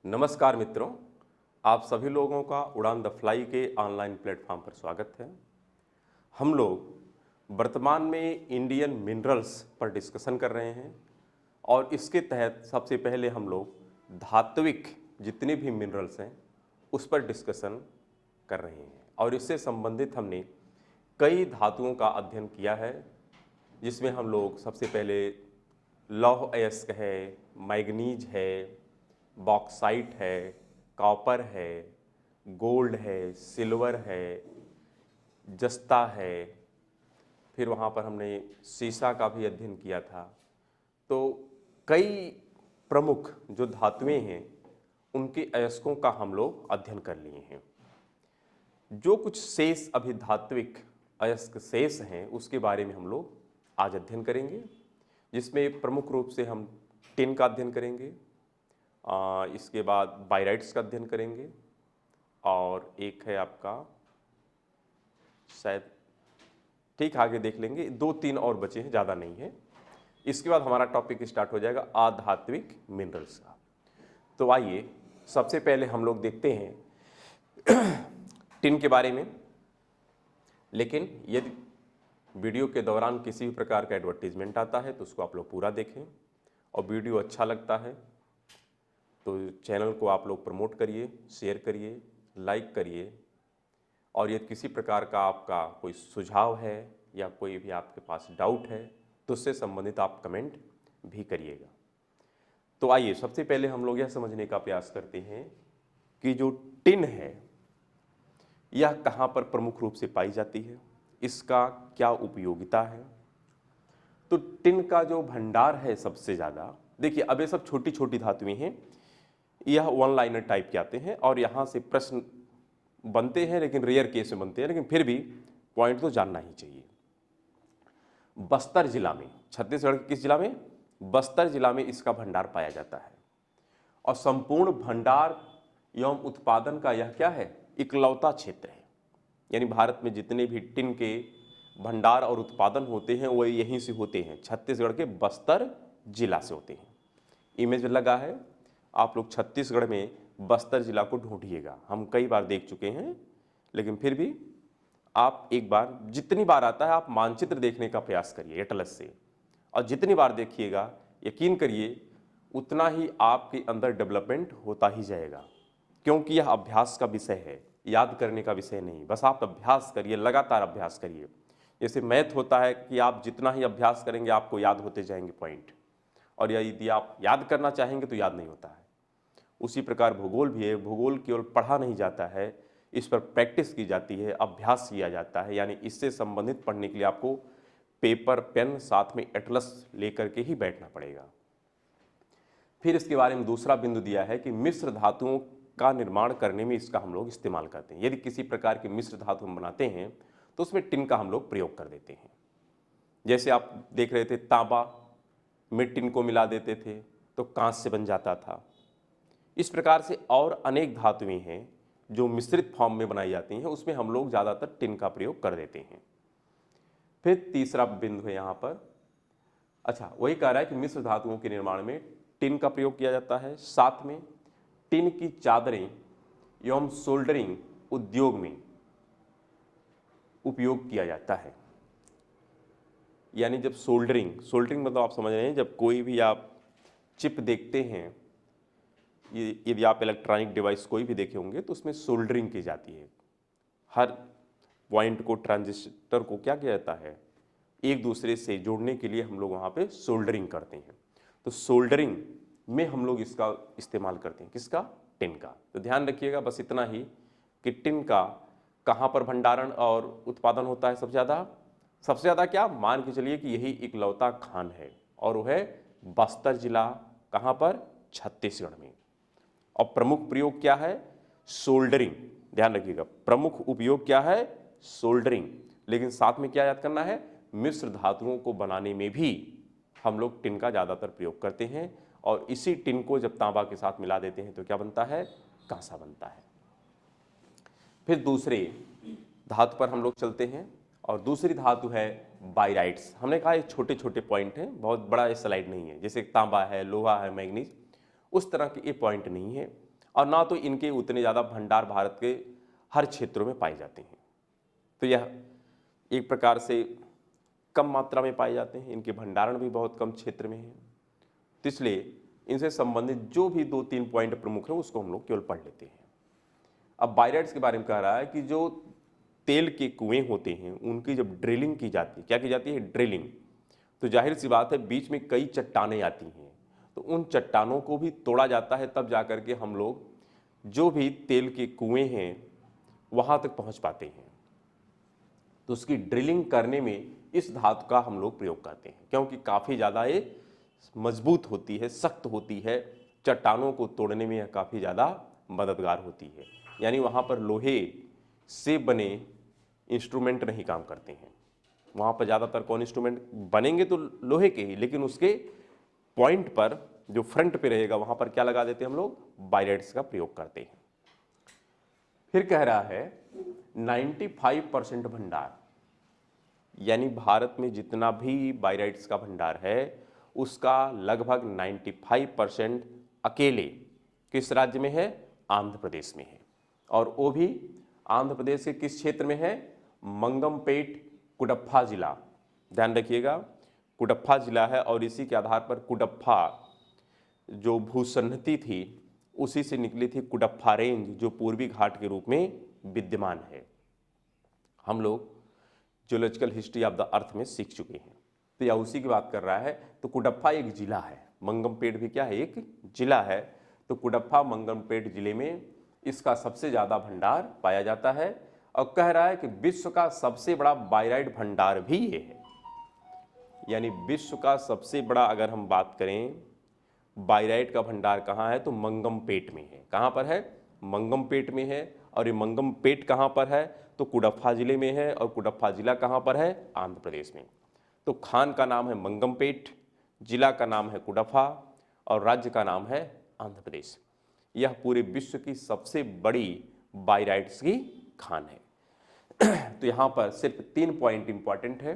नमस्कार मित्रों, आप सभी लोगों का उड़ान द फ्लाई के ऑनलाइन प्लेटफॉर्म पर स्वागत है। हम लोग वर्तमान में इंडियन मिनरल्स पर डिस्कशन कर रहे हैं और इसके तहत सबसे पहले हम लोग धात्विक जितने भी मिनरल्स हैं उस पर डिस्कशन कर रहे हैं और इससे संबंधित हमने कई धातुओं का अध्ययन किया है, जिसमें हम लोग सबसे पहले लौह अयस्क है, मैग्नीज है, बॉक्साइट है, कॉपर है, गोल्ड है, सिल्वर है, जस्ता है, फिर वहाँ पर हमने सीसा का भी अध्ययन किया था। तो कई प्रमुख जो धातुएं हैं उनके अयस्कों का हम लोग अध्ययन कर लिए हैं। जो कुछ शेष अभी धात्विक अयस्क शेष हैं उसके बारे में हम लोग आज अध्ययन करेंगे, जिसमें प्रमुख रूप से हम टिन का अध्ययन करेंगे, इसके बाद बायराइट्स का अध्ययन करेंगे और एक है आपका शायद ठीक आगे देख लेंगे, 2-3 और बचे हैं, ज़्यादा नहीं है। इसके बाद हमारा टॉपिक स्टार्ट हो जाएगा अधात्विक मिनरल्स का। तो आइए सबसे पहले हम लोग देखते हैं टिन के बारे में। लेकिन यदि वीडियो के दौरान किसी भी प्रकार का एडवर्टीजमेंट आता है तो उसको आप लोग पूरा देखें और वीडियो अच्छा लगता है तो चैनल को आप लोग प्रमोट करिए, शेयर करिए, लाइक करिए और यदि किसी प्रकार का आपका कोई सुझाव है या कोई भी आपके पास डाउट है तो उससे संबंधित आप कमेंट भी करिएगा। तो आइए सबसे पहले हम लोग यह समझने का प्रयास करते हैं कि जो टिन है यह कहाँ पर प्रमुख रूप से पाई जाती है, इसका क्या उपयोगिता है। तो टिन का जो भंडार है सबसे ज़्यादा, देखिए अब ये सब छोटी छोटी धातुएं हैं, यह वन लाइनर टाइप के आते हैं और यहाँ से प्रश्न बनते हैं लेकिन रेयर केस में बनते हैं, लेकिन फिर भी पॉइंट तो जानना ही चाहिए। बस्तर जिला में, छत्तीसगढ़ के किस जिला में? बस्तर जिला में इसका भंडार पाया जाता है और संपूर्ण भंडार एवं उत्पादन का यह क्या है? इकलौता क्षेत्र है। यानी भारत में जितने भी टिन के भंडार और उत्पादन होते हैं वो यहीं से होते हैं, छत्तीसगढ़ के बस्तर जिला से होते हैं। इमेज लगा है, आप लोग छत्तीसगढ़ में बस्तर जिला को ढूंढिएगा। हम कई बार देख चुके हैं लेकिन फिर भी आप एक बार, जितनी बार आता है आप मानचित्र देखने का प्रयास करिए एटलस से, और जितनी बार देखिएगा यकीन करिए उतना ही आपके अंदर डेवलपमेंट होता ही जाएगा, क्योंकि यह अभ्यास का विषय है, याद करने का विषय नहीं। बस आप अभ्यास करिए, लगातार अभ्यास करिए। जैसे मैथ होता है कि आप जितना ही अभ्यास करेंगे आपको याद होते जाएंगे पॉइंट, और यदि आप याद करना चाहेंगे तो याद नहीं होता है। उसी प्रकार भूगोल भी है, भूगोल केवल पढ़ा नहीं जाता है, इस पर प्रैक्टिस की जाती है, अभ्यास किया जाता है। यानी इससे संबंधित पढ़ने के लिए आपको पेपर पेन साथ में एटलस लेकर के ही बैठना पड़ेगा। फिर इसके बारे में दूसरा बिंदु दिया है कि मिश्र धातुओं का निर्माण करने में इसका हम लोग इस्तेमाल करते हैं। यदि किसी प्रकार की मिश्र धातु हम बनाते हैं तो उसमें टिन का हम लोग प्रयोग कर देते हैं। जैसे आप देख रहे थे तांबा में टिन को मिला देते थे तो कांस्य बन जाता था। इस प्रकार से और अनेक धातुएं हैं जो मिश्रित फॉर्म में बनाई जाती हैं, उसमें हम लोग ज़्यादातर टिन का प्रयोग कर देते हैं। फिर तीसरा बिंदु है यहाँ पर, अच्छा वही कह रहा है कि मिश्र धातुओं के निर्माण में टिन का प्रयोग किया जाता है। साथ में टिन की चादरें एवं सोल्डरिंग उद्योग में उपयोग किया जाता है। यानी जब सोल्डरिंग मतलब आप समझ रहे हैं, जब कोई भी आप चिप देखते हैं, यदि आप इलेक्ट्रॉनिक डिवाइस कोई भी देखे होंगे तो उसमें सोल्डरिंग की जाती है। हर पॉइंट को, ट्रांजिस्टर को क्या किया जाता है, एक दूसरे से जोड़ने के लिए हम लोग वहाँ पे सोल्डरिंग करते हैं। तो सोल्डरिंग में हम लोग इसका इस्तेमाल करते हैं, किसका? टिन का। तो ध्यान रखिएगा बस इतना ही कि टिन का कहाँ पर भंडारण और उत्पादन होता है सबसे ज़्यादा क्या मान के चलिए कि यही इकलौता खान है और वो है बस्तर जिला। कहाँ पर? छत्तीसगढ़ में। और प्रमुख प्रयोग क्या है? सोल्डरिंग। ध्यान रखिएगा प्रमुख उपयोग क्या है? सोल्डरिंग। लेकिन साथ में क्या याद करना है? मिश्र धातुओं को बनाने में भी हम लोग टिन का ज़्यादातर प्रयोग करते हैं और इसी टिन को जब तांबा के साथ मिला देते हैं तो क्या बनता है? कांसा बनता है। फिर दूसरे धातु पर हम लोग चलते हैं और दूसरी धातु है बायराइट्स। हमने कहा ये छोटे छोटे पॉइंट हैं, बहुत बड़ा ये स्लाइड नहीं है। जैसे तांबा है, लोहा है, मैग्नीज, उस तरह के ये पॉइंट नहीं है। और ना तो इनके उतने ज़्यादा भंडार भारत के हर क्षेत्रों में पाए जाते हैं। तो यह एक प्रकार से कम मात्रा में पाए जाते हैं, इनके भंडारण भी बहुत कम क्षेत्र में है। तो इसलिए इनसे संबंधित जो भी 2-3 पॉइंट प्रमुख है उसको हम लोग केवल पढ़ लेते हैं। अब बायराइट्स के बारे में कह रहा है कि जो तेल के कुएं होते हैं उनकी जब ड्रिलिंग की जाती है, क्या की जाती है? ड्रिलिंग। तो जाहिर सी बात है बीच में कई चट्टानें आती हैं, तो उन चट्टानों को भी तोड़ा जाता है, तब जाकर के हम लोग जो भी तेल के कुएं हैं वहां तक पहुंच पाते हैं। तो उसकी ड्रिलिंग करने में इस धातु का हम लोग प्रयोग करते हैं, क्योंकि काफ़ी ज़्यादा ये मजबूत होती है, सख्त होती है, चट्टानों को तोड़ने में यह काफ़ी ज़्यादा मददगार होती है। यानी वहाँ पर लोहे से बने इंस्ट्रूमेंट नहीं काम करते हैं। वहाँ पर ज़्यादातर कौन इंस्ट्रूमेंट बनेंगे? तो लोहे के ही, लेकिन उसके पॉइंट पर जो फ्रंट पे रहेगा वहाँ पर क्या लगा देते हैं हम लोग? बायराइट्स का प्रयोग करते हैं। फिर कह रहा है 95% भंडार, यानी भारत में जितना भी बायराइट्स का भंडार है उसका लगभग 95% अकेले किस राज्य में है? आंध्र प्रदेश में है। और वो भी आंध्र प्रदेश के किस क्षेत्र में है? मंगमपेट कुडप्पा जिला, ध्यान रखिएगा, कुडप्पा जिला है। और इसी के आधार पर कुडप्पा जो भूसन्नति थी उसी से निकली थी कुडप्पा रेंज, जो पूर्वी घाट के रूप में विद्यमान है। हम लोग geological history of the earth में सीख चुके हैं, तो यह उसी की बात कर रहा है। तो कुडप्पा एक जिला है, मंगमपेट भी क्या है? एक जिला है। तो कुडप्पा मंगमपेट जिले में इसका सबसे ज़्यादा भंडार पाया जाता है। और कह रहा है कि विश्व का सबसे बड़ा बायराइट भंडार भी ये है। यानी विश्व का सबसे बड़ा अगर हम बात करें बायराइट का भंडार कहाँ है, तो मंगमपेट में है। कहाँ पर है? मंगमपेट में है। और ये मंगमपेट कहाँ पर है? तो कुडप्पा जिले में है। और कुडप्पा जिला कहाँ पर है? आंध्र प्रदेश में। तो खान का नाम है मंगमपेट, जिला का नाम है कुडप्पा और राज्य का नाम है आंध्र प्रदेश। यह पूरे विश्व की सबसे बड़ी बायराइट्स की खान है। तो यहाँ पर सिर्फ 3 पॉइंट इंपॉर्टेंट है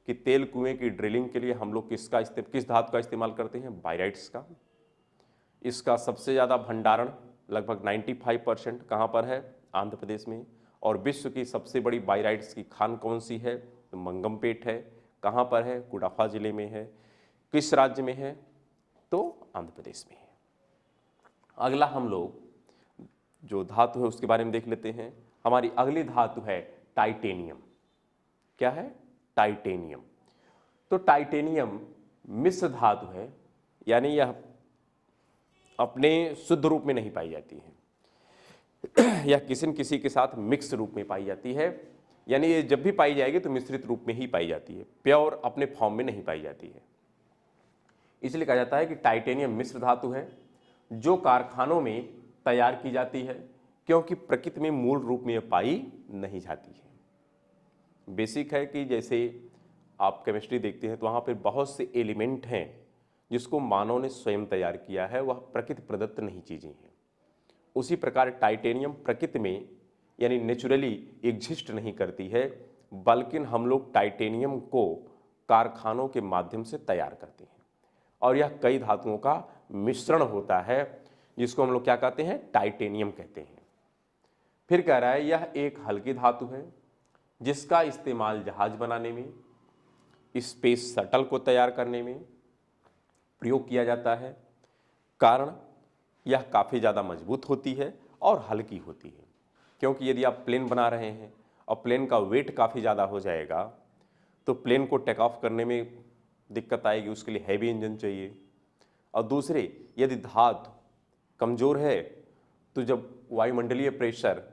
कि तेल कुएं की ड्रिलिंग के लिए हम लोग किस धातु का इस्तेमाल करते हैं? बायराइट्स का। इसका सबसे ज़्यादा भंडारण लगभग 95% कहाँ पर है? आंध्र प्रदेश में। और विश्व की सबसे बड़ी बायराइट्स की खान कौन सी है? तो मंगमपेट है। कहाँ पर है? कुडप्पा जिले में है। किस राज्य में है? तो आंध्र प्रदेश में है। अगला हम लोग जो धातु है उसके बारे में देख लेते हैं। हमारी अगली धातु है टाइटेनियम। क्या है? टाइटेनियम। तो टाइटेनियम मिश्र धातु है, यानी यह अपने शुद्ध रूप में नहीं पाई जाती है, यह किसी न किसी के साथ मिक्स रूप में पाई जाती है। यानी ये जब भी पाई जाएगी तो मिश्रित रूप में ही पाई जाती है, प्योर अपने फॉर्म में नहीं पाई जाती है। इसलिए कहा जाता है कि टाइटेनियम मिश्र धातु है जो कारखानों में तैयार की जाती है, क्योंकि प्रकृति में मूल रूप में पाई नहीं जाती है। बेसिक है कि जैसे आप केमिस्ट्री देखते हैं तो वहाँ पर बहुत से एलिमेंट हैं जिसको मानव ने स्वयं तैयार किया है, वह प्रकृति प्रदत्त नहीं चीज़ें हैं। उसी प्रकार टाइटेनियम प्रकृति में यानी नेचुरली एग्जिस्ट नहीं करती है, बल्कि हम लोग टाइटेनियम को कारखानों के माध्यम से तैयार करते हैं। और यह कई धातुओं का मिश्रण होता है जिसको हम लोग क्या कहते हैं? टाइटेनियम कहते हैं। फिर कह रहा है यह एक हल्की धातु है जिसका इस्तेमाल जहाज बनाने में, स्पेस शटल को तैयार करने में प्रयोग किया जाता है। कारण यह काफ़ी ज़्यादा मजबूत होती है और हल्की होती है, क्योंकि यदि आप प्लेन बना रहे हैं और प्लेन का वेट काफ़ी ज़्यादा हो जाएगा तो प्लेन को टेक ऑफ करने में दिक्कत आएगी, उसके लिए हैवी इंजन चाहिए। और दूसरे, यदि धातु कमज़ोर है तो जब वायुमंडलीय प्रेशर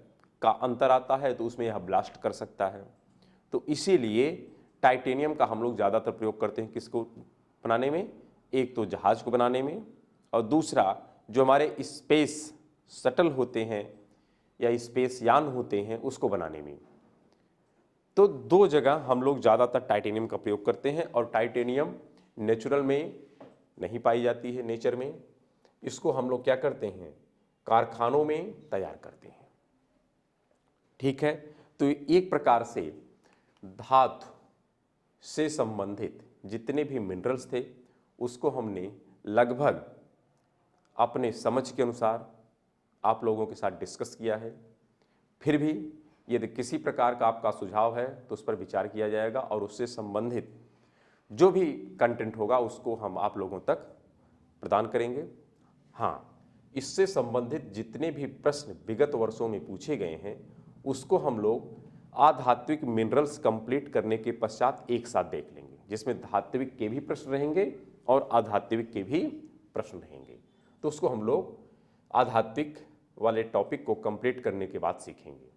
का अंतर आता है तो उसमें यह ब्लास्ट कर सकता है। तो इसीलिए टाइटेनियम का हम लोग ज़्यादातर प्रयोग करते हैं किसको बनाने में? एक तो जहाज को बनाने में, और दूसरा जो हमारे स्पेस शटल होते हैं या स्पेस यान होते हैं उसको बनाने में। तो 2 जगह हम लोग ज़्यादातर टाइटेनियम का प्रयोग करते हैं। और टाइटेनियम नेचुरल में नहीं पाई जाती है, नेचर में। इसको हम लोग क्या करते हैं? कारखानों में तैयार करते हैं। ठीक है, तो एक प्रकार से धातु से संबंधित जितने भी मिनरल्स थे उसको हमने लगभग अपने समझ के अनुसार आप लोगों के साथ डिस्कस किया है। फिर भी यदि किसी प्रकार का आपका सुझाव है तो उस पर विचार किया जाएगा और उससे संबंधित जो भी कंटेंट होगा उसको हम आप लोगों तक प्रदान करेंगे। हाँ, इससे संबंधित जितने भी प्रश्न विगत वर्षों में पूछे गए हैं उसको हम लोग आधात्विक मिनरल्स कंप्लीट करने के पश्चात एक साथ देख लेंगे, जिसमें धात्विक के भी प्रश्न रहेंगे और आध्यात्मिक के भी प्रश्न रहेंगे। तो उसको हम लोग आध्यात्मिक वाले टॉपिक को कंप्लीट करने के बाद सीखेंगे।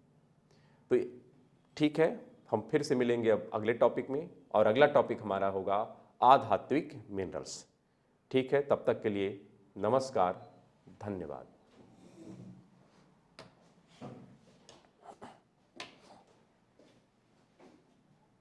तो ठीक है, हम फिर से मिलेंगे अब अगले टॉपिक में, और अगला टॉपिक हमारा होगा आध्यात्मिक मिनरल्स। ठीक है, तब तक के लिए नमस्कार, धन्यवाद।